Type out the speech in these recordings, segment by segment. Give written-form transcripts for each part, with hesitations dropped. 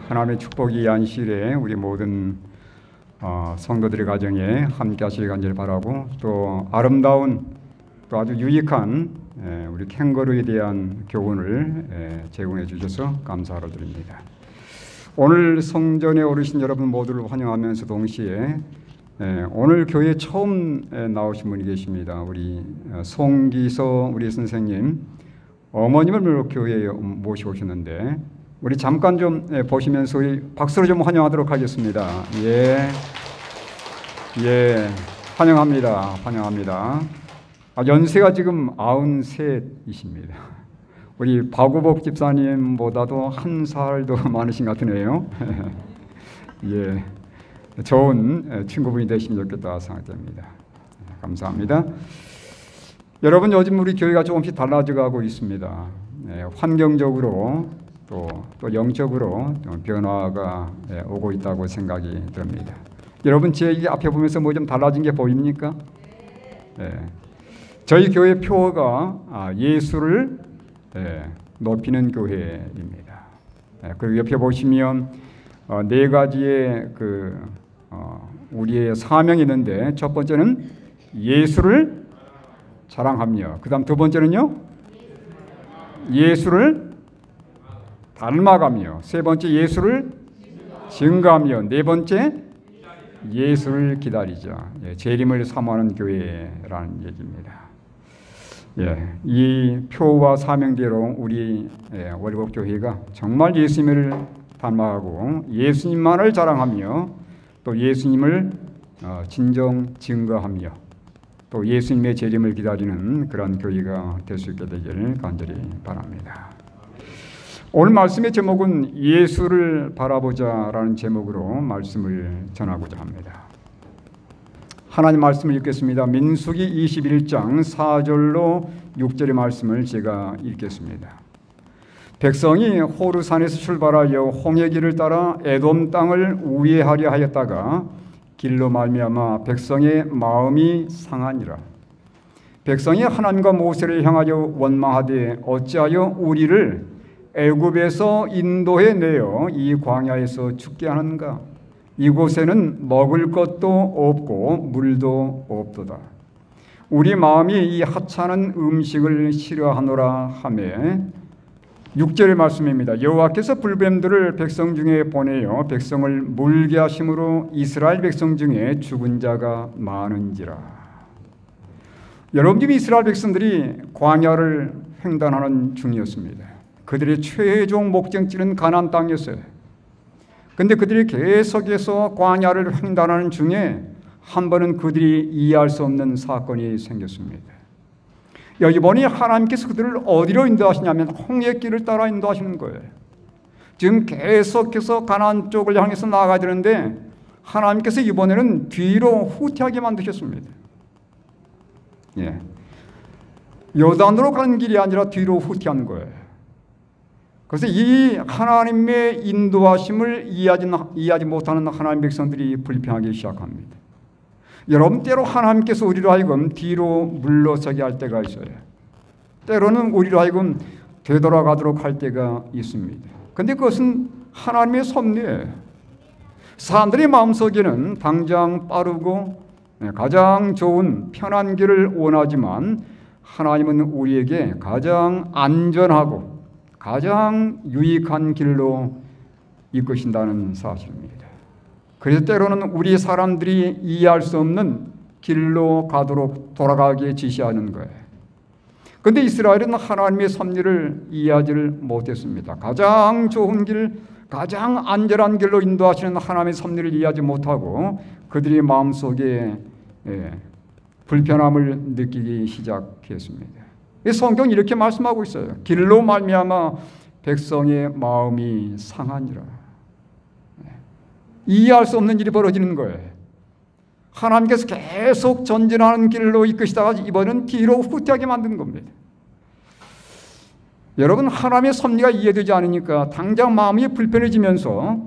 하나님의 축복이 이 안식일에 우리 모든 성도들의 가정에 함께 하시길 간절히 바라고, 또 아름다운 또 아주 유익한 우리 캥거루에 대한 교훈을 제공해 주셔서 감사를 드립니다. 오늘 성전에 오르신 여러분 모두를 환영하면서 동시에 오늘 교회에 처음 나오신 분이 계십니다. 우리 송기서 우리 선생님 어머님을 교회에 모시고 오셨는데, 우리 잠깐 좀 보시면서 우리 박수로 좀 환영하도록 하겠습니다. 환영합니다. 환영합니다. 연세가 지금 93이십니다. 우리 박우복 집사님보다도 한 살 더 많으신 것 같으네요. 좋은 친구분이 되시면 좋겠다 생각됩니다. 감사합니다. 여러분, 요즘 우리 교회가 조금씩 달라져가고 있습니다. 환경적으로 또 영적으로 변화가 오고 있다고 생각이 듭니다. 여러분, 제 앞에 보면서 뭐 좀 달라진 게 보입니까? 저희 교회 표어가 예수를 높이는 교회입니다. 그리고 옆에 보시면 네 가지의 우리의 사명이 있는데, 첫 번째는 예수를 자랑하며, 그 다음 두 번째는요, 예수를 닮아가며, 세 번째 예수를 증거하며, 네 번째 예수를 기다리자. 재림을 사모하는 교회라는 얘기입니다. 이 표와 사명대로 우리 월곡 교회가 정말 예수님을 닮아가고 예수님만을 자랑하며, 또 예수님을 진정 증거하며, 또 예수님의 재림을 기다리는 그런 교회가 될 수 있게 되기를 간절히 바랍니다. 오늘 말씀의 제목은 예수를 바라보자라는 제목으로 말씀을 전하고자 합니다. 하나님 말씀을 읽겠습니다. 민수기 21장 4절로 6절의 말씀을 제가 읽겠습니다. 백성이 호르산에서 출발하여 홍해길을 따라 에돔 땅을 우회하려 하였다가 길로 말미암아 백성의 마음이 상하니라. 백성이 하나님과 모세를 향하여 원망하되 어찌하여 우리를 애굽에서 인도해 내어 이 광야에서 죽게 하는가? 이곳에는 먹을 것도 없고 물도 없도다. 우리 마음이 이 하찮은 음식을 싫어하노라 하매, 6절의 말씀입니다. 여호와께서 불뱀들을 백성 중에 보내어 백성을 물게 하심으로 이스라엘 백성 중에 죽은 자가 많은지라. 여러분, 이스라엘 백성들이 광야를 횡단하는 중이었습니다. 그들의 최종 목적지는 가나안 땅이었어요. 그런데 그들이 계속해서 광야를 횡단하는 중에 한 번은 그들이 이해할 수 없는 사건이 생겼습니다. 여기 보니 하나님께서 그들을 어디로 인도하시냐면 홍해길을 따라 인도하시는 거예요. 지금 계속해서 가나안 쪽을 향해서 나아가야 되는데 하나님께서 이번에는 뒤로 후퇴하게 만드셨습니다. 요단으로 가는 길이 아니라 뒤로 후퇴하는 거예요. 그래서 이 하나님의 인도하심을 이해하지 못하는 하나님 백성들이 불평하기 시작합니다. 여러분, 때로 하나님께서 우리로 하여금 뒤로 물러서게 할 때가 있어요. 때로는 우리로 하여금 되돌아가도록 할 때가 있습니다. 그런데 그것은 하나님의 섭리예요. 사람들의 마음속에는 당장 빠르고 가장 좋은 편한 길을 원하지만, 하나님은 우리에게 가장 안전하고 가장 유익한 길로 이끄신다는 사실입니다. 그래서 때로는 우리 사람들이 이해할 수 없는 길로 가도록 돌아가게 지시하는 거예요. 그런데 이스라엘은 하나님의 섭리를 이해하지를 못했습니다. 가장 좋은 길, 가장 안전한 길로 인도하시는 하나님의 섭리를 이해하지 못하고 그들의 마음속에 불편함을 느끼기 시작했습니다. 성경이 이렇게 말씀하고 있어요. 길로 말미암아 백성의 마음이 상하니라. 이해할 수 없는 일이 벌어지는 거예요. 하나님께서 계속 전진하는 길로 이끄시다가 이번엔 뒤로 후퇴하게 만든 겁니다. 여러분, 하나님의 섭리가 이해되지 않으니까 당장 마음이 불편해지면서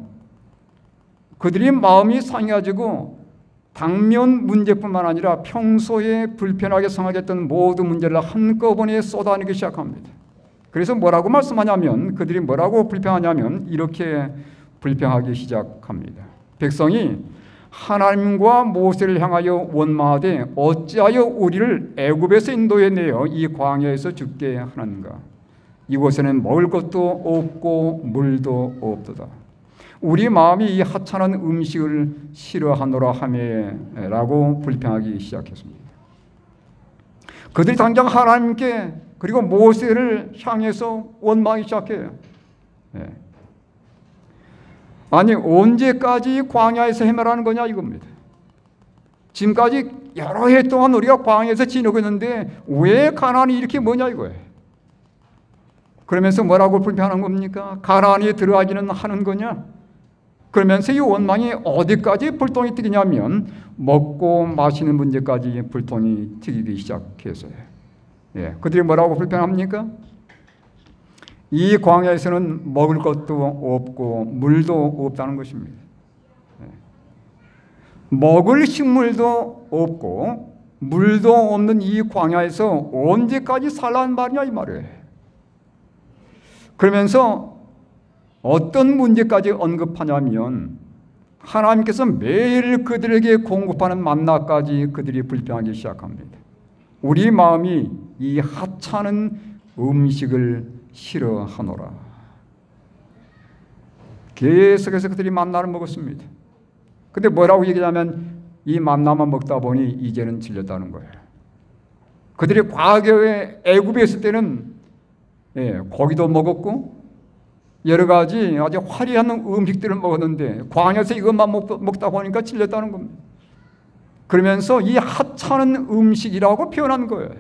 그들이 마음이 상해가지고 당면 문제뿐만 아니라 평소에 불편하게 상하게 했던 모든 문제를 한꺼번에 쏟아내기 시작합니다. 그래서 뭐라고 말씀하냐면, 그들이 뭐라고 불평하냐면 이렇게 불평하기 시작합니다. 백성이 하나님과 모세를 향하여 원망하되 어찌하여 우리를 애굽에서 인도해내어 이 광야에서 죽게 하는가? 이곳에는 먹을 것도 없고 물도 없도다. 우리 마음이 이 하찮은 음식을 싫어하노라 하매라고 불평하기 시작했습니다. 그들이 당장 하나님께 그리고 모세를 향해서 원망하기 시작해요. 아니 언제까지 광야에서 헤매라는 거냐 이겁니다. 지금까지 여러 해 동안 우리가 광야에서 지내고 있는데 왜 가나안이 이렇게 뭐냐 이거예요. 그러면서 뭐라고 불평하는 겁니까? 가나안에 들어가기는 하는 거냐? 그러면서 이 원망이 어디까지 불똥이 튀기냐면 먹고 마시는 문제까지 불똥이 튀기기 시작했어요. 그들이 뭐라고 불평합니까? 이 광야에서는 먹을 것도 없고 물도 없다는 것입니다. 먹을 식물도 없고 물도 없는 이 광야에서 언제까지 살라는 말이냐 이 말이에요. 그러면서 어떤 문제까지 언급하냐면 하나님께서 매일 그들에게 공급하는 만나까지 그들이 불평하기 시작합니다. 우리 마음이 이 하찮은 음식을 싫어하노라. 계속해서 그들이 만나를 먹었습니다. 근데 뭐라고 얘기하냐면 이 만나만 먹다 보니 이제는 질렸다는 거예요. 그들이 과거에 애굽에 있을 때는 고기도 먹었고 여러 가지 아주 화려한 음식들을 먹었는데 광야에서 이것만 먹다 보니까 질렸다는 겁니다. 그러면서 이 하찮은 음식이라고 표현한 거예요.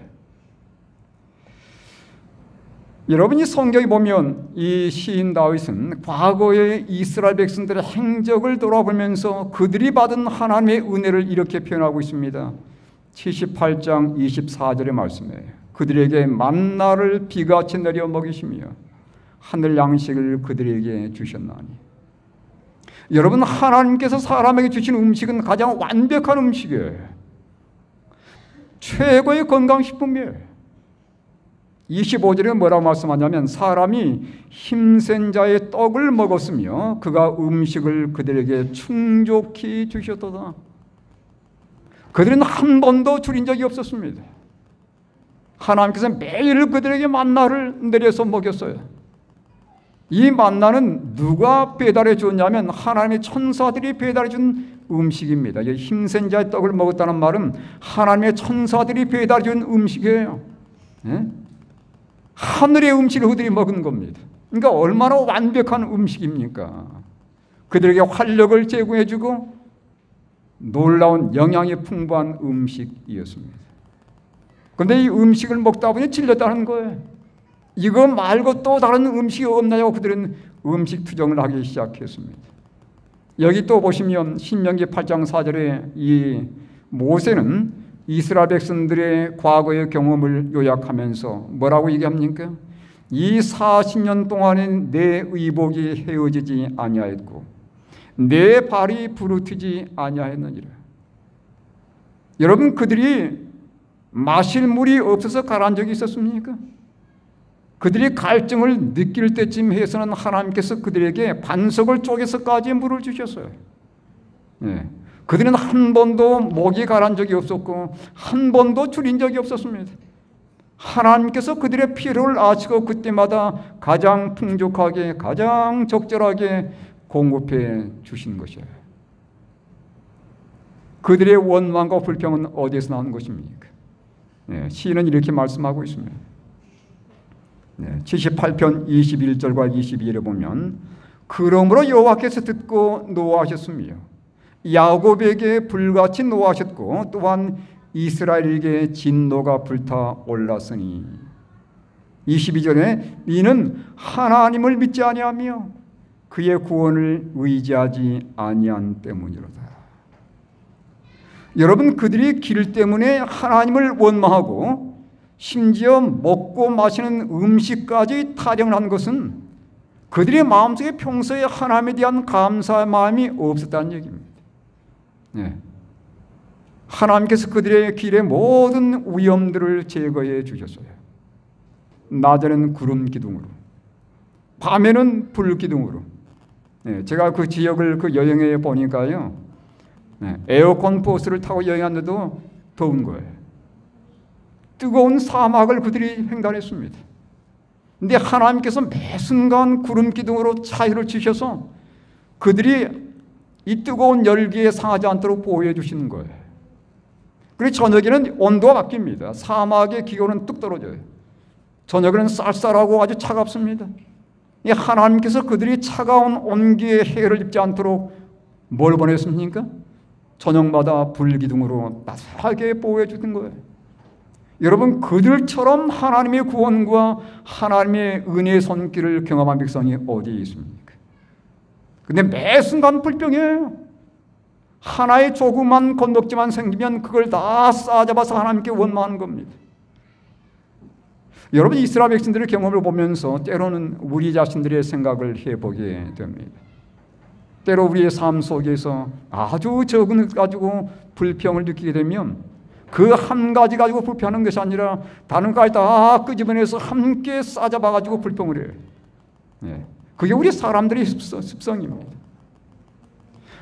여러분이 성경에 보면 이 시인 다윗은 과거의 이스라엘 백성들의 행적을 돌아보면서 그들이 받은 하나님의 은혜를 이렇게 표현하고 있습니다. 78장 24절의 말씀이에요. 그들에게 만나를 비같이 내려 먹이시며 하늘 양식을 그들에게 주셨나니. 여러분 하나님께서 사람에게 주신 음식은 가장 완벽한 음식이에요. 최고의 건강식품이에요. 25절에 뭐라고 말씀하냐면 사람이 힘센 자의 떡을 먹었으며 그가 음식을 그들에게 충족히 주셨도다. 그들은 한 번도 줄인 적이 없었습니다. 하나님께서 매일 그들에게 만나를 내려서 먹였어요. 이 만나는 누가 배달해 줬냐면 하나님의 천사들이 배달해 준 음식입니다. 힘센 자의 떡을 먹었다는 말은 하나님의 천사들이 배달해 준 음식이에요. 하늘의 음식을 그들이 먹은 겁니다. 그러니까 얼마나 완벽한 음식입니까? 그들에게 활력을 제공해 주고 놀라운 영양이 풍부한 음식이었습니다. 그런데 이 음식을 먹다 보니 질렸다는 거예요. 이거 말고 또 다른 음식이 없나요? 그들은 음식 투정을 하기 시작했습니다. 여기 또 보시면 신명기 8장 4절에 이 모세는 이스라엘 백성들의 과거의 경험을 요약하면서 뭐라고 얘기합니까? 이 40년 동안에 내 의복이 헤어지지 아니하였고 내 발이 부르트지 아니하였느니라. 여러분 그들이 마실 물이 없어서 가라앉은 적이 있었습니까? 그들이 갈증을 느낄 때쯤 해서는 하나님께서 그들에게 반석을 쪼개서까지 물을 주셨어요. 그들은 한 번도 목이 가라앉은 적이 없었고 한 번도 줄인 적이 없었습니다. 하나님께서 그들의 필요를 아시고 그때마다 가장 풍족하게 가장 적절하게 공급해 주신 것이에요. 그들의 원망과 불평은 어디에서 나오는 것입니까? 시인은 이렇게 말씀하고 있습니다. 78편 21절과 22절에 보면 그러므로 여호와께서 듣고 노하셨으며 야곱에게 불같이 노하셨고 또한 이스라엘에게 진노가 불타 올랐으니 22절에 이는 하나님을 믿지 아니하며 그의 구원을 의지하지 아니한 때문이로다. 여러분 그들이 길 때문에 하나님을 원망하고 심지어 먹고 마시는 음식까지 타령을 한 것은 그들의 마음속에 평소에 하나님에 대한 감사의 마음이 없었다는 얘기입니다. 하나님께서 그들의 길에 모든 위험들을 제거해 주셨어요. 낮에는 구름 기둥으로 밤에는 불 기둥으로 제가 그 지역을 그 여행해 보니까요, 에어컨 버스를 타고 여행하는데도 더운 거예요. 뜨거운 사막을 그들이 횡단했습니다. 근데 하나님께서 매 순간 구름 기둥으로 차이를 주셔서 그들이 이 뜨거운 열기에 상하지 않도록 보호해 주시는 거예요. 그리고 저녁에는 온도가 바뀝니다. 사막의 기온은 뚝 떨어져요. 저녁에는 쌀쌀하고 아주 차갑습니다. 이 하나님께서 그들이 차가운 온기에 해를 입지 않도록 뭘 보냈습니까? 저녁마다 불기둥으로 따뜻하게 보호해 주는 거예요. 여러분, 그들처럼 하나님의 구원과 하나님의 은혜의 손길을 경험한 백성이 어디에 있습니까? 근데 매 순간 불평해요. 하나의 조그만 건덕지만 생기면 그걸 다 싸잡아서 하나님께 원망하는 겁니다. 여러분, 이스라엘 백성들의 경험을 보면서 때로는 우리 자신들의 생각을 해보게 됩니다. 때로 우리의 삶 속에서 아주 적은 것 가지고 불평을 느끼게 되면 그 한 가지 가지고 불평하는 것이 아니라 다른 가지 다 끄집어내서 함께 싸잡아 가지고 불평을 해요. 그게 우리 사람들의 습성입니다.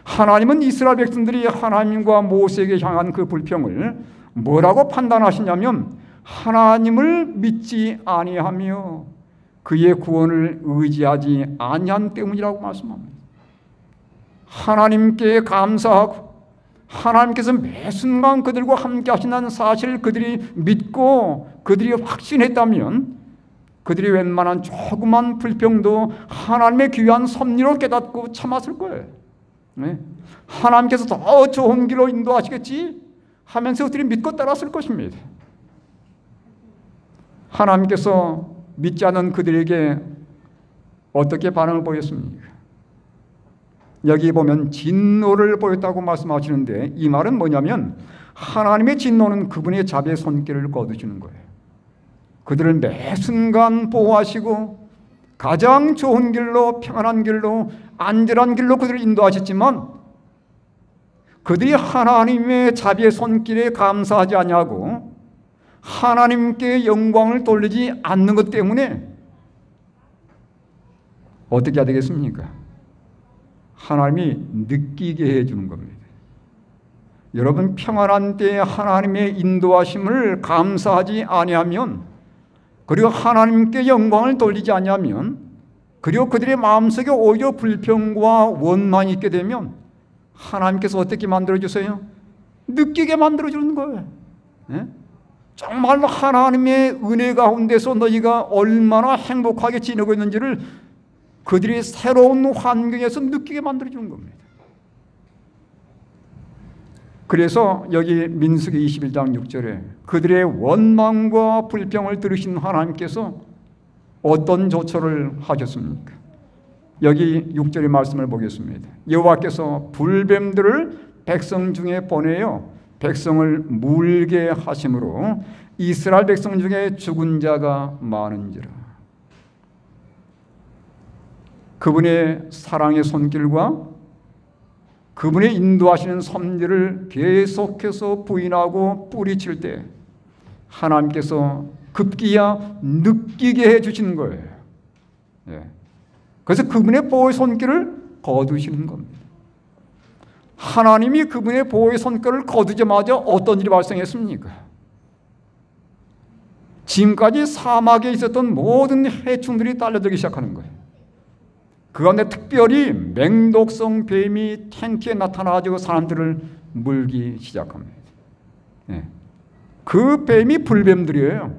하나님은 이스라엘 백성들이 하나님과 모세에게 향한 그 불평을 뭐라고 판단하시냐면 하나님을 믿지 아니하며 그의 구원을 의지하지 아니한 때문이라고 말씀합니다. 하나님께 감사하고 하나님께서 매 순간 그들과 함께 하신다는 사실을 그들이 믿고 그들이 확신했다면 그들이 웬만한 조그만 불평도 하나님의 귀한 섭리로 깨닫고 참았을 거예요. 하나님께서 더 좋은 길로 인도하시겠지 하면서 그들이 믿고 따랐을 것입니다. 하나님께서 믿지 않은 그들에게 어떻게 반응을 보였습니까? 여기 보면 진노를 보였다고 말씀하시는데 이 말은 뭐냐면 하나님의 진노는 그분의 자비의 손길을 거두시는 거예요. 그들을 매 순간 보호하시고 가장 좋은 길로, 평안한 길로, 안전한 길로 그들을 인도하셨지만 그들이 하나님의 자비의 손길에 감사하지 아니하고 하나님께 영광을 돌리지 않는 것 때문에 어떻게 해야 되겠습니까? 하나님이 느끼게 해주는 겁니다. 여러분, 평안한 때에 하나님의 인도하심을 감사하지 아니하면, 그리고 하나님께 영광을 돌리지 아니하면, 그리고 그들의 마음속에 오히려 불평과 원망이 있게 되면 하나님께서 어떻게 만들어주세요? 느끼게 만들어주는 거예요. 정말로 하나님의 은혜 가운데서 너희가 얼마나 행복하게 지내고 있는지를 그들이 새로운 환경에서 느끼게 만들어주는 겁니다. 그래서 여기 민수기 21장 6절에 그들의 원망과 불평을 들으신 하나님께서 어떤 조처를 하셨습니까? 여기 6절의 말씀을 보겠습니다. 여호와께서 불뱀들을 백성 중에 보내어 백성을 물게 하심으로 이스라엘 백성 중에 죽은 자가 많은지라. 그분의 사랑의 손길과 그분의 인도하시는 섭리를 계속해서 부인하고 뿌리칠 때 하나님께서 급기야 느끼게 해주시는 거예요. 그래서 그분의 보호의 손길을 거두시는 겁니다. 하나님이 그분의 보호의 손길을 거두자마자 어떤 일이 발생했습니까? 지금까지 사막에 있었던 모든 해충들이 딸려들기 시작하는 거예요. 그 가운데 특별히 맹독성 뱀이 텐트에 나타나가지고 사람들을 물기 시작합니다. 그 뱀이 불뱀들이에요.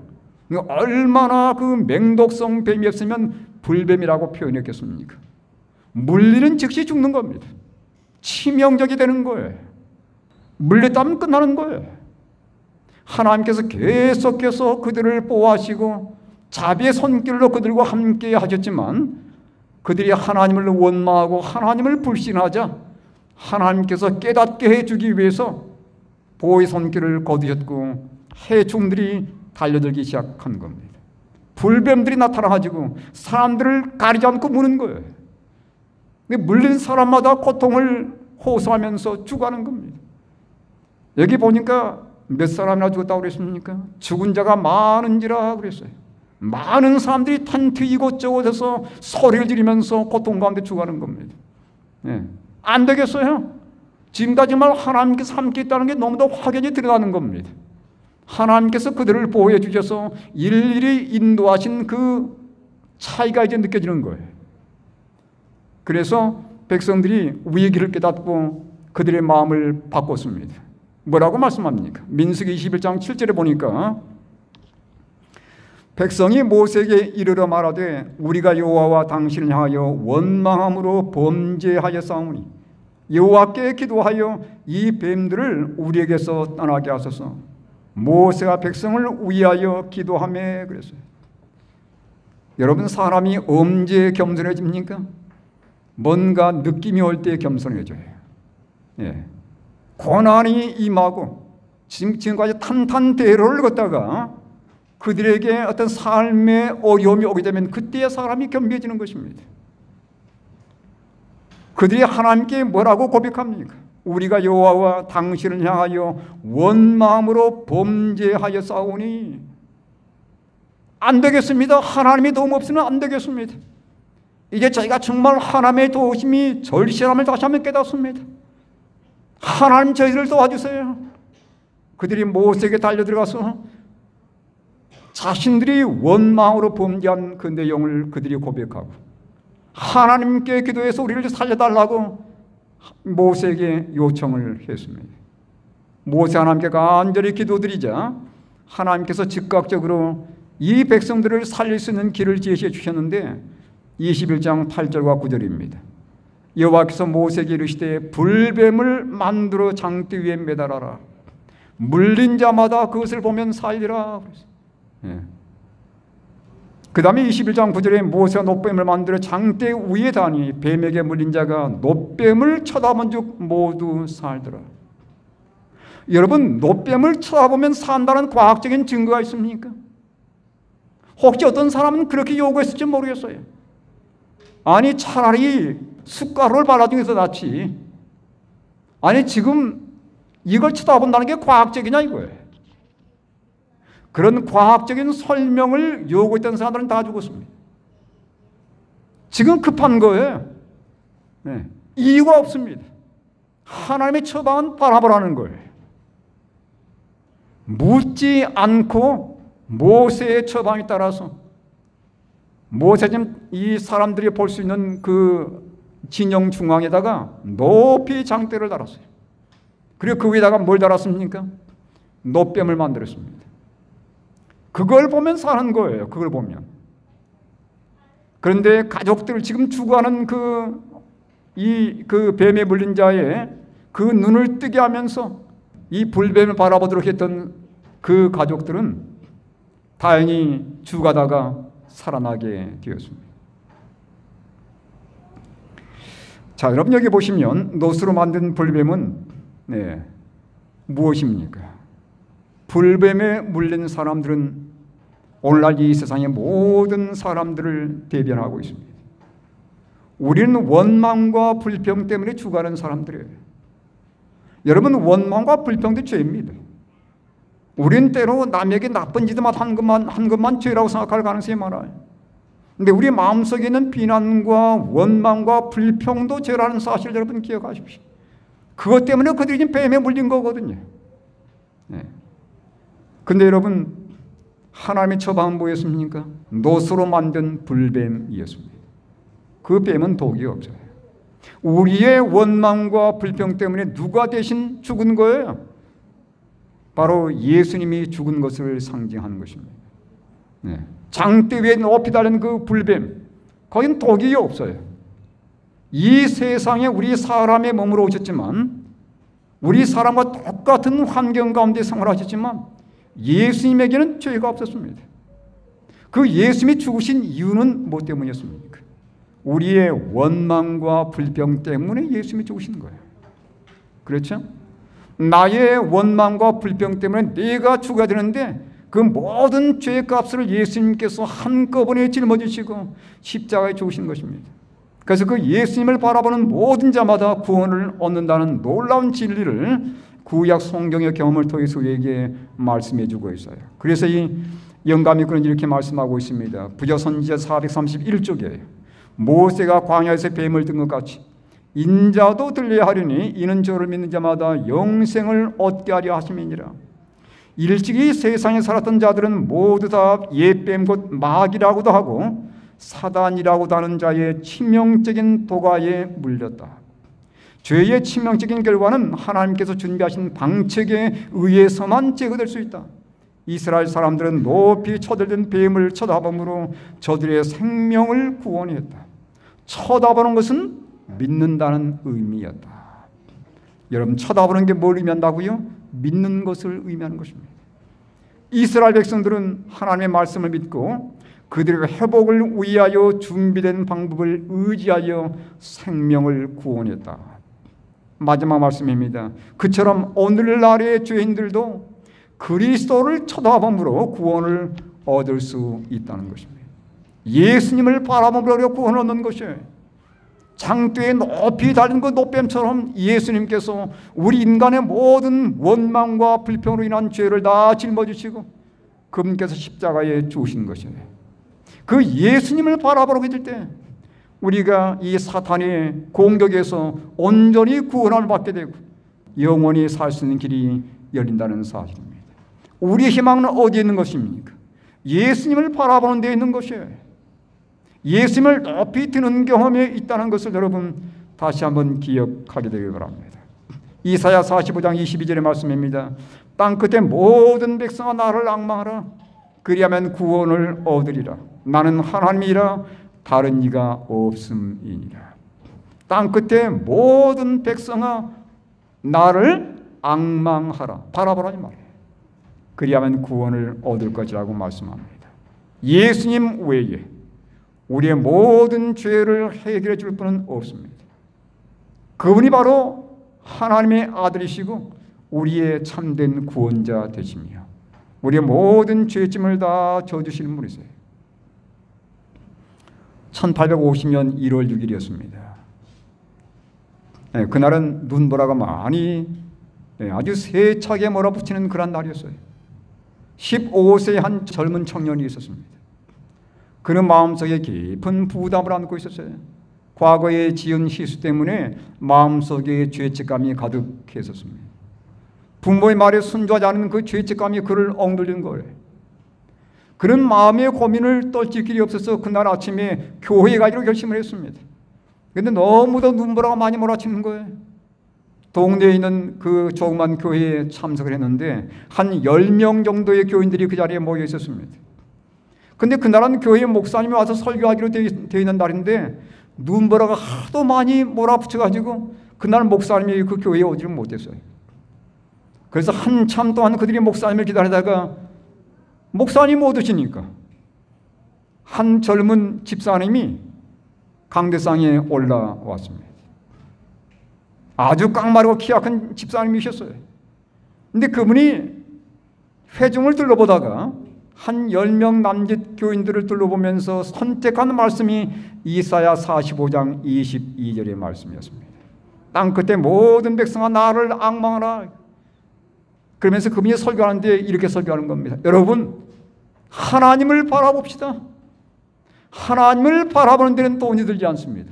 얼마나 그 맹독성 뱀이었으면 불뱀이라고 표현했겠습니까? 물리는 즉시 죽는 겁니다. 치명적이 되는 거예요. 물렸다면 끝나는 거예요. 하나님께서 계속해서 그들을 보호하시고 자비의 손길로 그들과 함께 하셨지만 그들이 하나님을 원망하고 하나님을 불신하자 하나님께서 깨닫게 해주기 위해서 보호의 손길을 거두셨고 해충들이 달려들기 시작한 겁니다. 불뱀들이 나타나가지고 사람들을 가리지 않고 무는 거예요. 물린 사람마다 고통을 호소하면서 죽어가는 겁니다. 여기 보니까 몇 사람이나 죽었다고 그랬습니까? 죽은 자가 많은지라 그랬어요. 많은 사람들이 텐트 이곳저곳에서 소리를 지르면서 고통 가운데 죽어가는 겁니다. 예. 안 되겠어요. 지금까지 정말 하나님께서 함께 있다는 게 너무도 확연히 드러나는 겁니다. 하나님께서 그들을 보호해 주셔서 일일이 인도하신 그 차이가 이제 느껴지는 거예요. 그래서 백성들이 위기를 깨닫고 그들의 마음을 바꿨습니다. 뭐라고 말씀합니까? 민수기 21장 7절에 보니까 백성이 모세에게 이르러 말하되 우리가 여호와와 당신을 향하여 원망함으로 범죄하였사오니 여호와께 기도하여 이 뱀들을 우리에게서 떠나게 하소서. 모세가 백성을 위하여 기도하며 그랬어요. 여러분, 사람이 언제 겸손해집니까? 뭔가 느낌이 올 때 겸손해져요. 예. 고난이 임하고 지금까지 탄탄대로를 걷다가 그들에게 어떤 삶의 어려움이 오게 되면 그때야 사람이 겸비해지는 것입니다. 그들이 하나님께 뭐라고 고백합니까? 우리가 여호와와 당신을 향하여 원마음으로 범죄하였사오니 안 되겠습니다. 하나님의 도움 없이는 안 되겠습니다. 이제 저희가 정말 하나님의 도우심이 절실함을 다시 한번 깨닫습니다. 하나님 저희를 도와주세요. 그들이 모세에게 달려들어가서 자신들이 원망으로 범죄한 그 내용을 그들이 고백하고 하나님께 기도해서 우리를 살려달라고 모세에게 요청을 했습니다. 모세 하나님께 간절히 기도드리자 하나님께서 즉각적으로 이 백성들을 살릴 수 있는 길을 제시해 주셨는데 21장 8절과 9절입니다. 여호와께서 모세에게 이르시되 불뱀을 만들어 장대 위에 매달아라. 물린 자마다 그것을 보면 살리라. 예. 그 다음에 21장 9절에 모세가 놋뱀을 만들어 장대 위에 다니 뱀에게 물린 자가 놋뱀을 쳐다본 즉 모두 살더라. 여러분, 놋뱀을 쳐다보면 산다는 과학적인 증거가 있습니까? 혹시 어떤 사람은 그렇게 요구했을지 모르겠어요. 아니, 차라리 숟가락을 발라주는 게 더 낫지. 아니, 지금 이걸 쳐다본다는 게 과학적이냐 이거예요. 그런 과학적인 설명을 요구했던 사람들은 다 죽었습니다. 지금 급한 거예요. 네. 이유가 없습니다. 하나님의 처방은 바라보라는 거예요. 묻지 않고 모세의 처방에 따라서 모세 지금 이 사람들이 볼 수 있는 그 진영 중앙에다가 높이 장대를 달았어요. 그리고 그 위에다가 뭘 달았습니까? 놋뱀을 만들었습니다. 그걸 보면 사는 거예요. 그걸 보면. 그런데 가족들 지금 죽어가는 그 뱀에 물린 자의 그 눈을 뜨게 하면서 이 불뱀을 바라보도록 했던 그 가족들은 다행히 죽어가다가 살아나게 되었습니다. 자, 여러분 여기 보시면 놋으로 만든 불뱀은 무엇입니까? 불뱀에 물린 사람들은 오늘날 이 세상의 모든 사람들을 대변하고 있습니다. 우리는 원망과 불평 때문에 죽어가는 사람들이에요. 여러분, 원망과 불평도 죄입니다. 우리는 때로 남에게 나쁜 짓만 한 것만 죄라고 생각할 가능성이 많아요. 근데 우리 마음속에 있는 비난과 원망과 불평도 죄라는 사실 여러분 기억하십시오. 그것 때문에 그들이 지금 뱀에 물린 거거든요. 근데 여러분, 하나님의 처방은 뭐였습니까? 놋으로 만든 불뱀이었습니다. 그 뱀은 독이 없어요. 우리의 원망과 불평 때문에 누가 대신 죽은 거예요? 바로 예수님이 죽은 것을 상징하는 것입니다. 장대 위에 높이 달린 그 불뱀, 거긴 독이 없어요. 이 세상에 우리 사람의 몸으로 오셨지만 우리 사람과 똑같은 환경 가운데 생활하셨지만 예수님에게는 죄가 없었습니다. 그 예수님이 죽으신 이유는 뭐 때문이었습니까? 우리의 원망과 불평 때문에 예수님이 죽으신 거예요. 그렇죠? 나의 원망과 불평 때문에 내가 죽어야 되는데 그 모든 죄의 값을 예수님께서 한꺼번에 짊어지시고 십자가에 죽으신 것입니다. 그래서 그 예수님을 바라보는 모든 자마다 구원을 얻는다는 놀라운 진리를 구약 성경의 경험을 통해서 우리에게 말씀해 주고 있어요. 그래서 이 영감이 그런 이렇게 말씀하고 있습니다. 부조선지자 431쪽에 모세가 광야에서 뱀을 든 것 같이 인자도 들려야 하리니 이는 저를 믿는 자마다 영생을 얻게 하려 하심이니라. 일찍이 세상에 살았던 자들은 모두 다 옛뱀 곧 마귀라고도 하고 사단이라고도 하는 자의 치명적인 도가에 물렸다. 죄의 치명적인 결과는 하나님께서 준비하신 방책에 의해서만 제거될 수 있다. 이스라엘 사람들은 높이 쳐들든 뱀을 쳐다보므로 저들의 생명을 구원했다. 쳐다보는 것은 믿는다는 의미였다. 여러분, 쳐다보는 게 뭘 의미한다고요? 믿는 것을 의미하는 것입니다. 이스라엘 백성들은 하나님의 말씀을 믿고 그들의 회복을 위하여 준비된 방법을 의지하여 생명을 구원했다. 마지막 말씀입니다. 그처럼 오늘날의 죄인들도 그리스도를 쳐다봄으로 구원을 얻을 수 있다는 것입니다. 예수님을 바라봄으로 구원을 얻는 것이에요. 장대에 높이 달린 그 노뱀처럼 예수님께서 우리 인간의 모든 원망과 불평으로 인한 죄를 다 짊어지시고 그분께서 십자가에 죽으신 것이에요. 그 예수님을 바라보게 될 때 우리가 이 사탄의 공격에서 온전히 구원을 받게 되고 영원히 살 수 있는 길이 열린다는 사실입니다. 우리의 희망은 어디에 있는 것입니까? 예수님을 바라보는 데에 있는 것이에요. 예수님을 높이 드는 경험에 있다는 것을 여러분 다시 한번 기억하게 되길 바랍니다. 이사야 45장 22절의 말씀입니다. 땅끝의 모든 백성아 나를 앙망하라. 그리하면 구원을 얻으리라. 나는 하나님이라 다른 이가 없음이니라. 땅끝의 모든 백성아 나를 앙망하라. 바라보라니 말이에요. 그리하면 구원을 얻을 것이라고 말씀합니다. 예수님 외에 우리의 모든 죄를 해결해 줄 분은 없습니다. 그분이 바로 하나님의 아들이시고 우리의 참된 구원자 되시며 우리의 모든 죄짐을 다 져주시는 분이세요. 1850년 1월 6일이었습니다. 그날은 눈보라가 많이 아주 세차게 몰아붙이는 그런 날이었어요. 15세의 한 젊은 청년이 있었습니다. 그는 마음속에 깊은 부담을 안고 있었어요. 과거에 지은 실수 때문에 마음속에 죄책감이 가득했었습니다. 부모의 말에 순종하지 않은 그 죄책감이 그를 억눌린 거예요. 그는 마음의 고민을 떨칠 길이 없어서 그날 아침에 교회에 가기로 결심을 했습니다. 그런데 너무도 눈보라가 많이 몰아치는 거예요. 동네에 있는 그 조그만 교회에 참석을 했는데 한 10명 정도의 교인들이 그 자리에 모여 있었습니다. 근데 그날은 교회 목사님이 와서 설교하기로 되어 있는 날인데 눈보라가 하도 많이 몰아붙여가지고 그날 목사님이 그 교회에 오지를 못했어요. 그래서 한참 동안 그들이 목사님을 기다리다가 목사님 못 오시니까 한 젊은 집사님이 강대상에 올라왔습니다. 아주 깡마르고 키가 큰 집사님이셨어요. 근데 그분이 회중을 둘러보다가 한 10명 남짓 교인들을 둘러보면서 선택한 말씀이 이사야 45장 22절의 말씀이었습니다. 땅끝의 모든 백성아 나를 앙망하라. 그러면서 그분이 설교하는데 이렇게 설교하는 겁니다. 여러분, 하나님을 바라봅시다. 하나님을 바라보는 데는 돈이 들지 않습니다.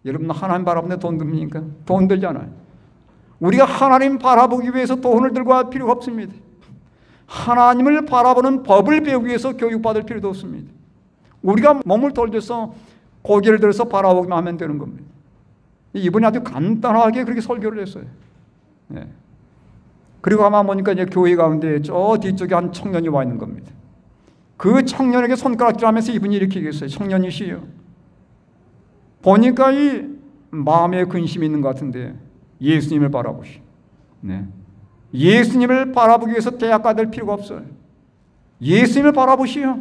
여러분, 하나님 바라보는 데 돈 듭니까? 돈 들잖아요. 우리가 하나님 바라보기 위해서 돈을 들고 할 필요가 없습니다. 하나님을 바라보는 법을 배우기 위해서 교육받을 필요도 없습니다. 우리가 몸을 돌려서 고개를 들어서 바라보기만 하면 되는 겁니다. 이분이 아주 간단하게 그렇게 설교를 했어요. 네. 그리고 아마 보니까 이제 교회 가운데 저 뒤쪽에 한 청년이 와 있는 겁니다. 그 청년에게 손가락질하면서 이분이 이렇게 얘기했어요. 청년이시여, 보니까 이 마음에 근심이 있는 것 같은데 예수님을 바라보시오. 네. 예수님을 바라보기 위해서 대학 가될 필요가 없어요. 예수님을 바라보시오.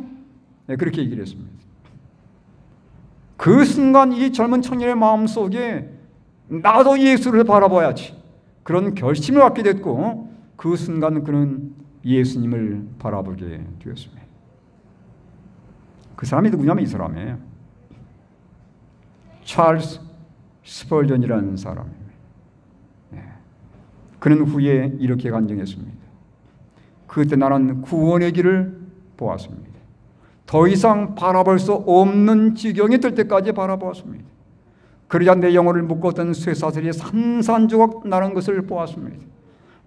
네, 그렇게 얘기를 했습니다. 그 순간 이 젊은 청년의 마음속에 나도 예수를 바라봐야지 그런 결심을 갖게 됐고 그 순간 그는 예수님을 바라보게 되었습니다. 그 사람이 누구냐면 이 사람이에요. 찰스 스펄전이라는 사람입니다. 그는 후에 이렇게 간증했습니다. 그때 나는 구원의 길을 보았습니다. 더 이상 바라볼 수 없는 지경이 될 때까지 바라보았습니다. 그러자 내 영혼을 묶었던 쇠사슬이 산산조각 나는 것을 보았습니다.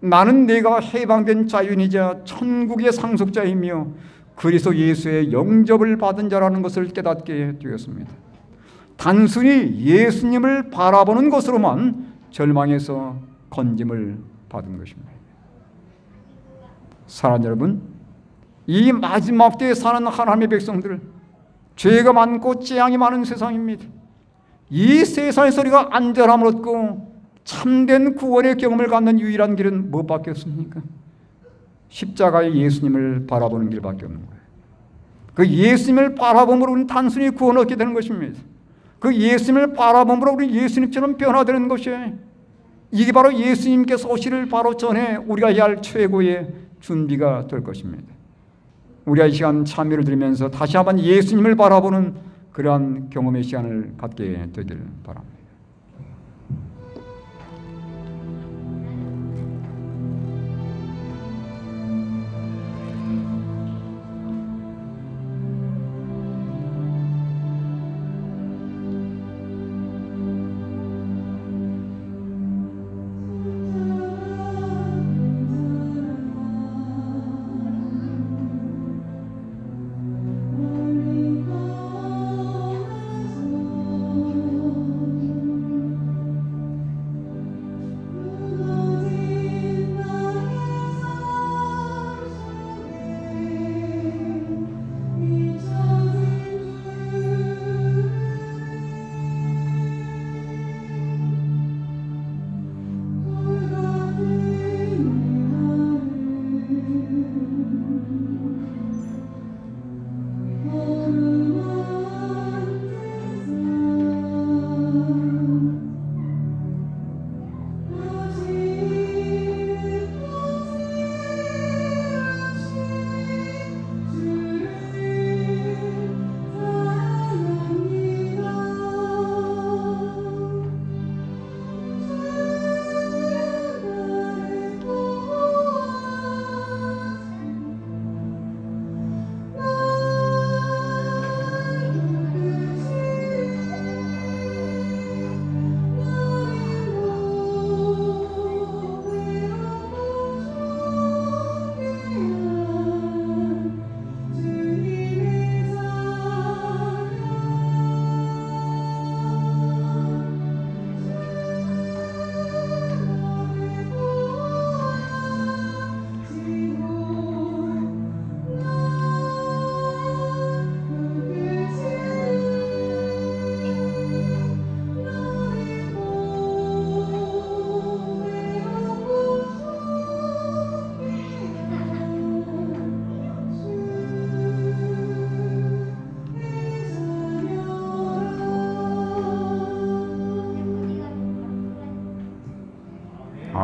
나는 내가 해방된 자유인이자 천국의 상속자이며 그리스도 예수의 영접을 받은 자라는 것을 깨닫게 되었습니다. 단순히 예수님을 바라보는 것으로만 절망에서 건짐을 받은 것입니다. 사랑하는 여러분, 이 마지막 때에 사는 하나님의 백성들, 죄가 많고 재앙이 많은 세상입니다. 이 세상에서 우리가 안전함을 얻고 참된 구원의 경험을 갖는 유일한 길은 무엇밖에 없습니까? 십자가의 예수님을 바라보는 길밖에 없는 거예요. 그 예수님을 바라봄으로 우리는 단순히 구원을 얻게 되는 것입니다. 그 예수님을 바라봄으로 우리 예수님처럼 변화되는 것이에요. 이게 바로 예수님께서 오시를 바로 전에 우리가 해야 할 최고의 준비가 될 것입니다. 우리가 이 시간 참여를 드리면서 다시 한번 예수님을 바라보는 그러한 경험의 시간을 갖게 되길 바랍니다.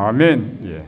아멘. 예.